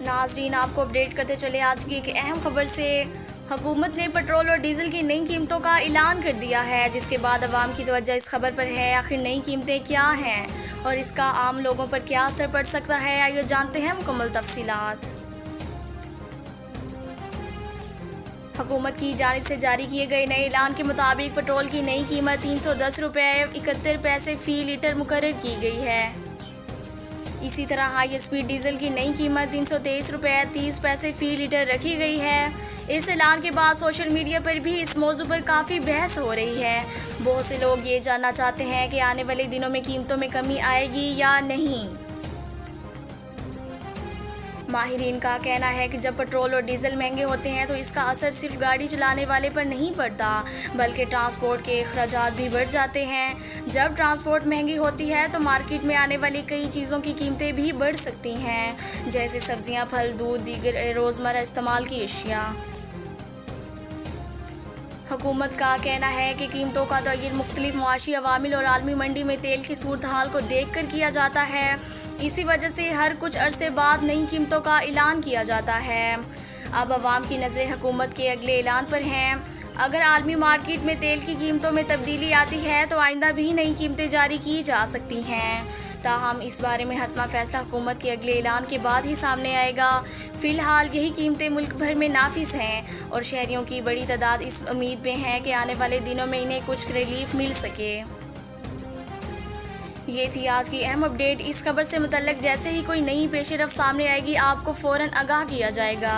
नाजरीन, आपको अपडेट करते चले आज की एक अहम खबर से। हुकूमत ने पेट्रोल और डीजल की नई कीमतों का ऐलान कर दिया है, जिसके बाद अवाम की तवज्जो इस खबर पर है आखिर नई कीमतें क्या हैं और इसका आम लोगों पर क्या असर पड़ सकता है। आइए जानते हैं मुकम्मल तफसीलात। हुकूमत की जानिब से जारी किए गए नए ऐलान के मुताबिक पेट्रोल की नई कीमत 310 रुपये 71 पैसे फ़ी लीटर मुकर्रर की गई है। इसी तरह हाई स्पीड डीजल की नई कीमत 323 रुपये 30 पैसे फ़ी लीटर रखी गई है। इस ऐलान के बाद सोशल मीडिया पर भी इस मौजू पर काफ़ी बहस हो रही है। बहुत से लोग ये जानना चाहते हैं कि आने वाले दिनों में कीमतों में कमी आएगी या नहीं। माहिरीन का कहना है कि जब पेट्रोल और डीजल महंगे होते हैं तो इसका असर सिर्फ गाड़ी चलाने वाले पर नहीं पड़ता, बल्कि ट्रांसपोर्ट के अखराजात भी बढ़ जाते हैं। जब ट्रांसपोर्ट महंगी होती है तो मार्केट में आने वाली कई चीज़ों की कीमतें भी बढ़ सकती हैं, जैसे सब्जियां, फल, दूध, दीगर रोज़मर्रा इस्तेमाल की अशिया। हुकूमत का कहना है कि कीमतों का तय्युन मुख्तलिफ मुआशी अवामिल और आलमी मंडी में तेल की सूरत हाल को देख कर किया जाता है। इसी वजह से हर कुछ अरसे बाद नई कीमतों का ऐलान किया जाता है। अब अवाम की नज़रें हुकूमत के अगले ऐलान पर हैं। अगर आलमी मार्केट में तेल की कीमतों में तब्दीली आती है तो आइंदा भी नई कीमतें जारी की जा सकती हैं। ताहम इस बारे में हतमा फैसला हुकूमत के अगले ऐलान के बाद ही सामने आएगा। फ़िलहाल यही कीमतें मुल्क भर में नाफिज हैं और शहरियों की बड़ी तादाद इस उम्मीद में है कि आने वाले दिनों में इन्हें कुछ रिलीफ मिल सके। ये थी आज की अहम अपडेट। इस खबर से मुतल्लिक जैसे ही कोई नई पेशरफ सामने आएगी आपको फ़ौरन आगाह किया जाएगा।